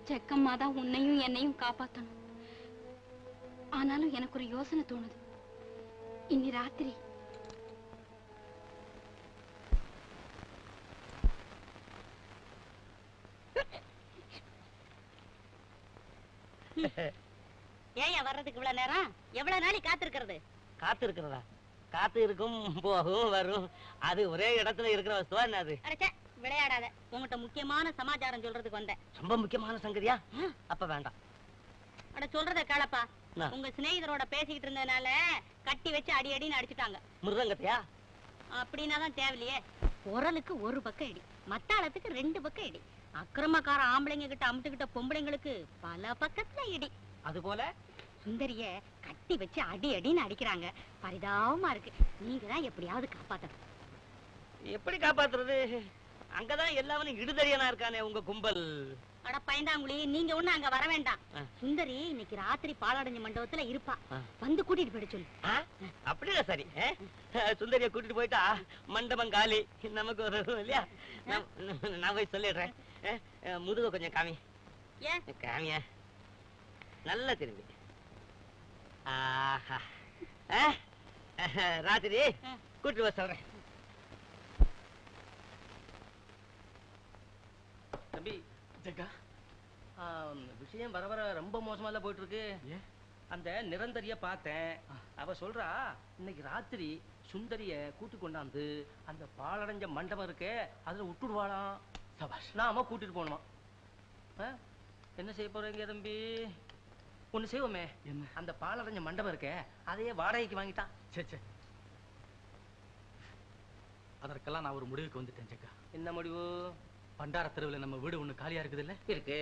செக்கம்மா தான் உன்னையும் என்னையும் காப்பாத்தணும். ஆனாலும் எனக்கு ஒரு யோசனை தோணுது. இன்னி ராத்திரி ஏயா வர்றதுக்கு இவ்வளவு நேரம்? எவ்வளவு நாளை காத்திருக்கிறது? காத்திருக்கிறதா? காத்து இருக்கும், போகும், வரும். அது ஒரே இடத்துல இருக்கிற வஸ்துவா என்ன? அது விளையாடாத. உங்ககிட்ட முக்கியமான சமாச்சாரம் சொல்றதுக்கு வந்தேன். ரொம்ப முக்கியமான சங்கதியா? அப்ப வேண்டாம். அட சொல்றத கேளப்பா. உங்க சிநேகிதரோட பேசிக்கிட்டு இருந்ததுனால கட்டி வச்சு அடி அடின்னு அடிச்சுட்டாங்க. மிருதங்கத்தையா? அப்படின்னா தான் தேவையில்லையே. குரலுக்கு ஒரு பக்கம் இடி, மத்தாளத்துக்கு 2 பக்கம் இடி. அக்கிரமக்கார ஆம்பளைங்க கிட்ட அமுட்டுக்கிட்ட பொம்பளைங்களுக்கு பல பக்கத்துல இடி. அது போல சுந்தரிய கட்டி வச்சு அடி அடின்னு அடிக்கிறாங்க. பரிதாபமா இருக்கு. நீங்க தான் எப்படியாவது காப்பாத்தணும். எப்படி காப்பாத்துறது? அங்கதான் எல்லாவனும் இடுதறியனா இருக்கானே உங்க கும்பல். அட பயந்தாங்குழி, நீங்க ஒண்ணு அங்க வர வேண்டாம். சுந்தரி இன்னைக்கு ராத்திரி பாலாடஞ்ச மண்டபத்துல இருப்பா. வந்து கூட்டிட்டு போயிட சொல்லு. அப்படியா? சரி, சுந்தரிய கூட்டிட்டு போயிட்டா மண்டபம் காலி, நமக்கு ஒரு இல்லையா? நான் போய் சொல்லிடுறேன். முதுக கொஞ்சம் காமி. காமிய நல்லா திரும்பி. ராத்திரி கூட்டிட்டு போய் சொல்றேன். தம்பி ஜக்கா, விஷயம் வர வர ரொம்ப மோசமா போயிட்டு இருக்கு. அந்த நிரந்தரிய பார்த்தேன். அவ சொல்றா இன்னைக்கு ராத்திரி சுந்தரிய கூட்டி கொண்டாந்து அந்த பாலடைஞ்ச மண்டபம் இருக்கே அதுல விட்டுடுவாளாம். நாம கூட்டிட்டு போகணுமா? என்ன செய்ய போறீங்க தம்பி? ஒண்ணு செய்வோமே, அந்த பாலடைஞ்ச மண்டபம் இருக்கே அதையே வாடகைக்கு வாங்கிட்டான். சே, அதற்கெல்லாம் நான் ஒரு முடிவுக்கு வந்துட்டேன் ஜக்கா. என்ன முடிவு? பண்டார தெருவில் நம்ம வீடு ஒண்ணு காலியா இருக்குது இல்ல? இருக்கு.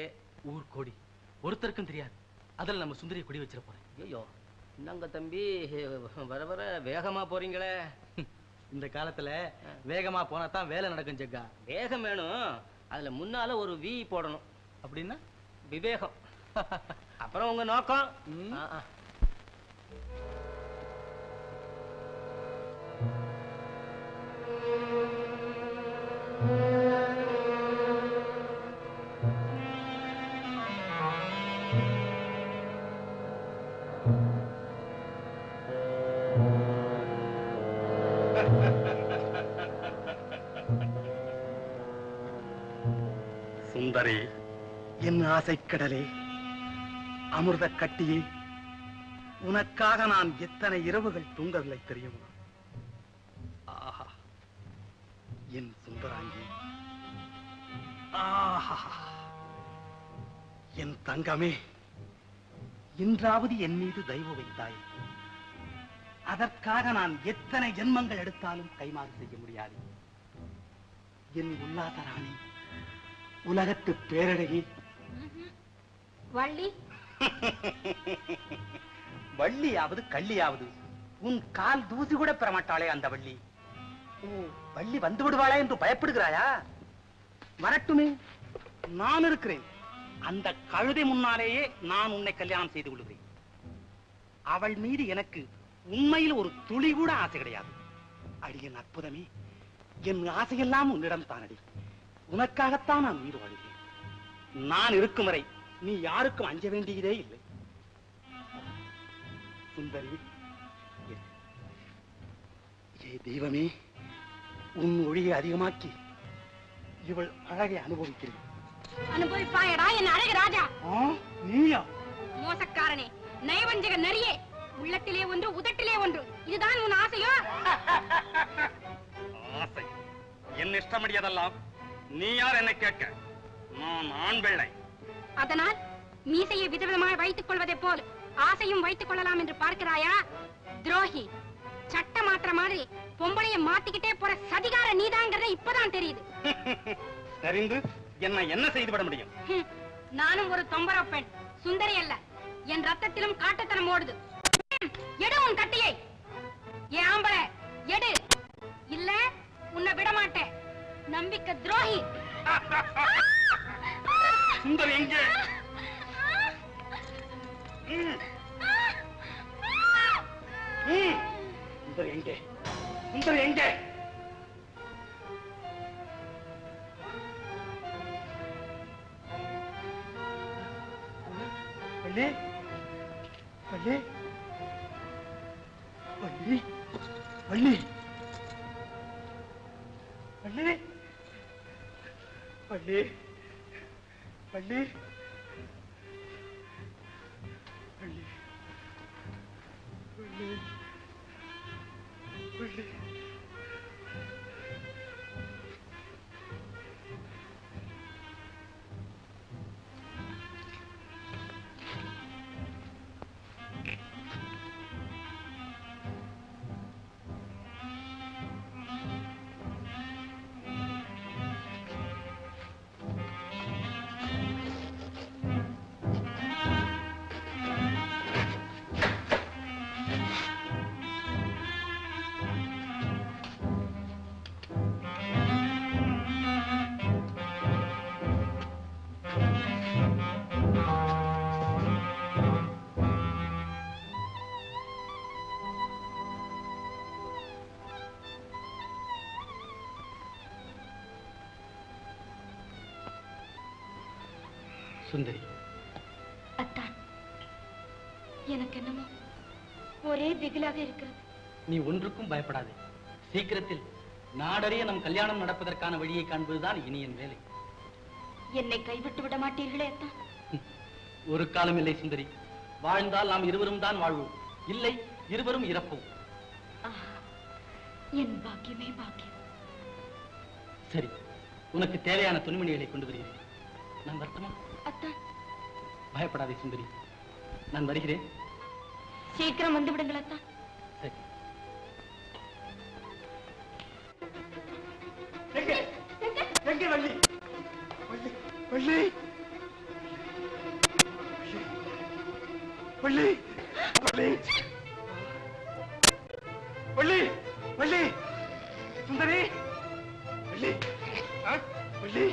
ஊர் கோடி ஒருத்தருக்கும் தெரியாது. அதில் நம்ம சுந்தரிய குடி வச்சிட போறேன். ஐயோ, என்னங்க தம்பி வர வர வேகமா போறீங்களே. இந்த காலத்துல வேகமா போனா தான் வேலை நடக்கும் ஜக்கா. வேகம் வேணும், அதுல முன்னால ஒரு வி போடணும். அப்படின்னா விவேகம். அப்புறம் உங்க நோக்கம். சுந்தரி, என் ஆசை கடலே, அமிர்த கட்டியே, உனக்காக நான் எத்தனை இரவுகள் தூங்கவில்லை தெரியுமா? ஆஹா, என் சுந்தராங்கி, ஆஹா, என் தங்கமே, இன்றாவது என் மீது தயவு வைத்தாய். அதற்காக நான் எத்தனை ஜென்மங்கள் எடுத்தாலும் கைமாறு செய்ய முடியாது. என் உல்லாச ராணி, உலகத்து பேரழகி. வள்ளி வள்ளியாவது கள்ளியாவது உன் கால் தூசி கூட பெறமாட்டாளே அந்த வள்ளி. ஓ, வள்ளி வந்து விடுவாளே என்று பயப்படுகிறாயா? வரட்டுமே, நான் இருக்கிறேன். அந்த கழுதை முன்னாலேயே நான் உன்னை கல்யாணம் செய்து கொள்கிறேன். அவள் மீது எனக்கு உண்மையில் ஒரு துளி கூட ஆசை கிடையாது. அடியன் அற்புதமே, என் ஆசையெல்லாம் உன்னிடம் தானடி. உனக்காகத்தான் நான் உயிர் வாழ்கிறேன். நான் இருக்கும் வரை நீ யாருக்கும் அஞ்ச வேண்டியதே இல்லை. சுந்தரி, ஏ தெய்வமே, உன் ஒளியை அதிகமாக்கி இவள் அழகை அனுபவிக்கிறேன். அனுபவிப்பாயடா என் அழகு ராஜா. நீயா? மோசக்காரனே, நயவஞ்சக நரியே, உள்ளத்திலே ஒன்று உதட்டிலே ஒன்று, இதுதான் உன் ஆசையோ? ஆசை என் இஷ்டமடியதெல்லாம். நீ யார் என்னை கேட்க? நான் ஆண் பிள்ளை. அதனால் மீசையை விதவிதமாய் வைத்துக் கொள்வதை போல் ஆசையும் வைத்துக் கொள்ளலாம் என்று பார்க்கிறாயா? துரோகி, சட்ட மாற்ற மாதிரி பொம்பளையை மாத்திக்கிட்டே போற சதிகார நீதாங்கிறத இப்பதான் தெரியுது. தெரிந்து என்ன செய்துவிட முடியும்? நானும் ஒரு தொம்பர பெண், சுந்தரி அல்ல. என் ரத்தத்திலும் காட்டுத்தனம் ஓடுது. எடு உன் கட்டியை. ஏன் ஆம்பளை, எடு, இல்ல உன்னை விட மாட்டேன். நம்பிக்கை துரோகி. சுந்தரி எங்கே? சுந்தரி எங்கே? சுந்தரி எங்கே? வள்ளி வள்ளி வள்ளி வள்ளி வள்ளி வள்ளி வள்ளி வள்ளி வள்ளி வள்ளி சுந்தரி, அத்தான், எனக்கு என்னமோ ஒரே திகிலாக இருக்கிறது. நீ ஒன்றுக்கும் பயப்படாதே. சீக்கிரத்தில் நாடறிய நம் கல்யாணம் நடப்பதற்கான வழியை காண்பதுதான் இனி என் வேலை. என்னை கைவிட்டு விட மாட்டீர்களே அத்தான்? ஒரு காலம் இல்லை சுந்தரி. வாழ்ந்தால் நாம் இருவரும் தான் வாழ்வோம், இல்லை இருவரும் இறப்போம். என் பாக்கியமே பாக்கியம். சரி, உனக்கு தேவையான துணிமணிகளை கொண்டு வருகிறேன். நான் வரட்டுமா? அத்தான், பயப்படாதே சுந்தரி, நான் வருகிறேன். சீக்கிரம் வந்து விடுங்கள் அத்தான். சரி. எங்கே வள்ளி வள்ளி வள்ளி வள்ளி வள்ளி வள்ளி வள்ளி சுந்தரி வள்ளி வள்ளி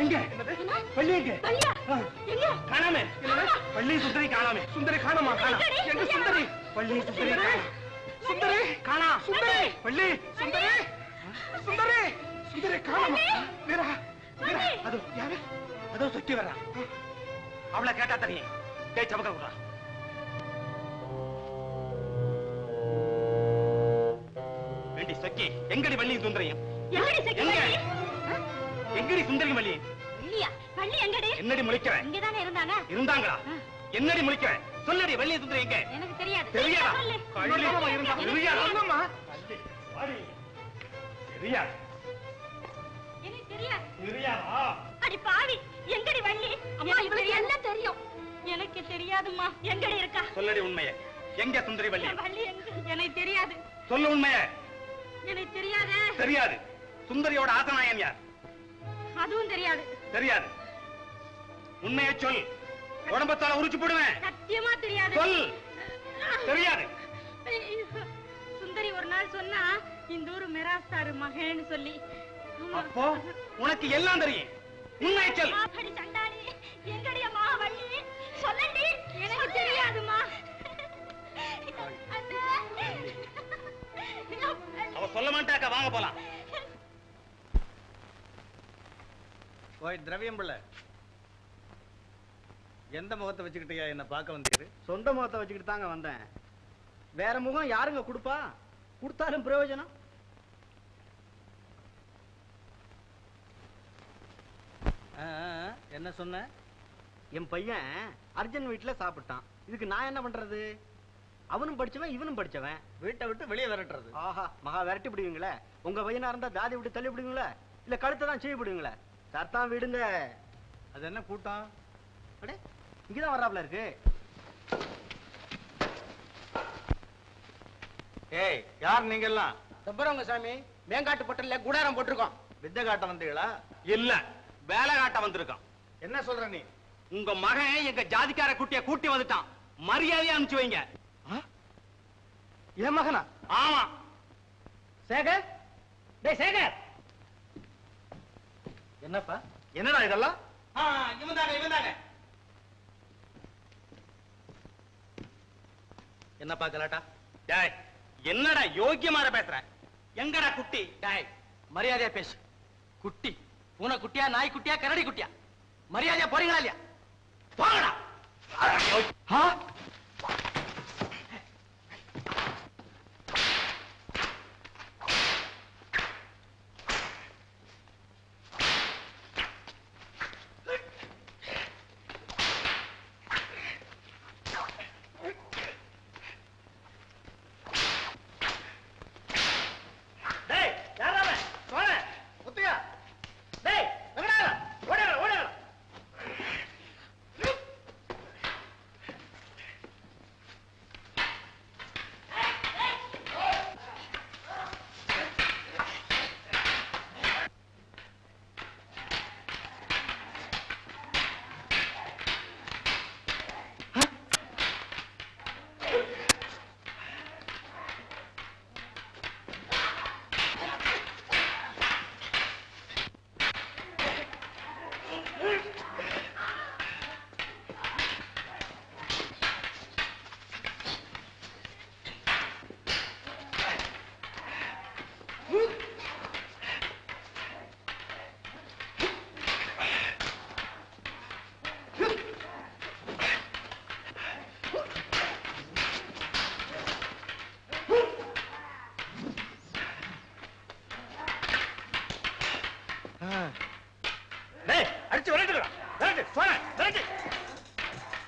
எங்க வள்ளி எங்க காணாமே வள்ளி சுந்தரி காணாமே சுந்தரி காணாமா காணா எங்க சுந்தரி வள்ளி சுந்தரி சுந்தரி காணா சுந்தரி வள்ளி சுந்தரி சுந்தரி சுந்தரி காணாமா வீரா வீரா அதோ யாரு அதோ சுத்தி வர்றா அவளை கேட்டா தெரியும் கை சமக்க விடுறா வேண்டி சொக்கி எங்கடி வள்ளி சுந்தரியும் எங்கடி சுந்தரி வள்ளி இல்லையா வள்ளி எங்கடி என்னடி முழிக்கிறேன் இங்கதானே இருந்தாங்க இருந்தாங்களா என்னடி முழிக்கிறேன் சொல்லடி வள்ளி சுந்தரி எங்க எனக்கு தெரியாது தெரியாதா சொல்லு. கழுமா இருந்தா தெரியாதா எனக்கு தெரியாது தெரியாது தெரியாதா அடி பாவி எங்கடி வள்ளி அம்மா இவளுக்கு எல்லாம் தெரியும் எனக்கு தெரியாதும்மா எங்கடி இருக்கா சொல்லடி உண்மையை எங்க சுந்தரி வள்ளி வள்ளி எங்க எனக்கு தெரியாது சொல்லு உண்மையை எனக்கு தெரியாது தெரியாது சுந்தரியோட ஆசனாயன் யார் அதுவும் தெரியாது தெரியாது உண்மையை சொல் உடம்பத்தால உரிச்சு போடுவேன் சத்தியமா தெரியாது சொல் தெரியாது சுந்தரி ஒரு நாள் சொன்னா இந்த ஊரு மிராஸ்தாரு மகேன்னு சொல்லி அப்போ உனக்கு எல்லாம் தெரியும் உண்மையை சொல் மாப்படி சண்டாளி எங்கடி அம்மா வள்ளி சொல்லண்டி எனக்கு தெரியாதுமா அவ சொல்ல மாட்டாக்கா வாங்க போலாம் ஓய் திரவியம் பிள்ளை, எந்த முகத்தை வச்சுக்கிட்டியா என்ன பார்க்க வந்தீரு? சொந்த முகத்தை வச்சுக்கிட்டு தாங்க வந்தேன். வேற முகம் யாருங்க கொடுப்பா? கொடுத்தாலும் பிரயோஜனம். என்ன சொன்ன? என் பையன் அர்ஜுன் வீட்டுல சாப்பிட்டான். இதுக்கு நான் என்ன பண்றது? அவனும் படிச்சவன் இவனும் படிச்சவன். வீட்டை விட்டு வெளியே விரட்டுறது. ஆஹா, மகா விரட்டி விடுவீங்களே. உங்க பையனா இருந்தா தாதி விட்டு தள்ளி விடுவீங்களே, இல்ல கழுத்தை தான் செய்ய விடுவீங்களே. சத்தான் விடுங்க. அது என்ன கூட்டம்? அடே, இங்கதான் வர்றாப்ல இருக்கு. ஏய், யார் நீங்க எல்லாம்? சுப்பரவங்க சாமி, மேங்காட்டு பட்டல்ல குடாரம் போட்டிருக்கோம். வித்தை காட்ட வந்தீங்களா? இல்ல, வேலை காட்ட வந்திருக்கான். என்ன சொல்ற நீ? உங்க மகன் எங்க ஜாதிக்கார குட்டிய கூட்டி வந்துட்டான். மரியாதையா அனுப்பிச்சு வைங்க. என் மகனா? ஆமா. சேகர், டேய் சேகர். என்னப்பா? என்னடா இதெல்லாம்? இவன்தாங்க. என்னப்பா கலாட்டா? டேய், என்னடா யோக்கியமார பேசுற? எங்கடா குட்டி? டேய், மரியாதையா பேசு. குட்டி பூனை குட்டியா, நாய் குட்டியா, கரடி குட்டியா? மரியாதையா போறீங்களா இல்லையா? போங்கடா.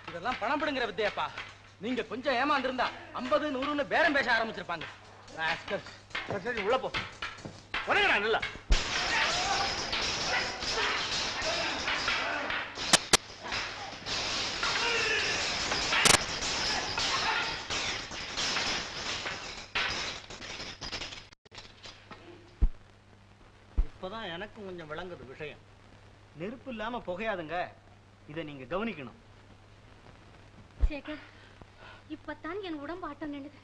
இதெல்லாம் பணம் பிடுங்கிற வித்தையப்பா. நீங்க கொஞ்சம் ஏமாந்திருந்தா 50 100ன்னு பேரம் பேச ஆரம்பிச்சிருப்பாங்க. சரி உள்ள போ. உடனே நல்லா இப்பதான் எனக்கும் கொஞ்சம் விளங்குது விஷயம். நெருப்பு இல்லாம புகையாதுங்க. இதை நீங்க கவனிக்கணும். சேகர், இப்பதான் என் உடம்பு ஆட்டம் நின்னுது.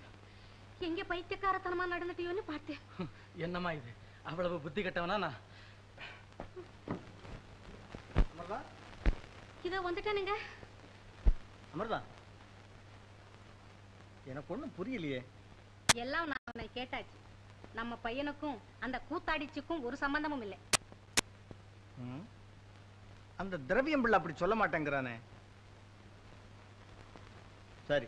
எங்க பைத்தியக்காரத்தனமா நடந்துட்டியோன்னு பார்த்தேன். என்னம்மா இது? அவ்வளவு புத்தி கட்டவனா நான்? அமர்தா, இதோ வந்துட்டேனுங்க. அமர்தா, எனக்கு ஒண்ணும் புரியலையே. எல்லாம் நான் உன்னை கேட்டாச்சு. நம்ம பையனுக்கும் அந்த கூத்தாடிச்சுக்கும் ஒரு சம்பந்தமும் இல்லை. அந்த திரவியம் பிள்ளை அப்படி சொல்ல மாட்டேங்கிறானே. சரி,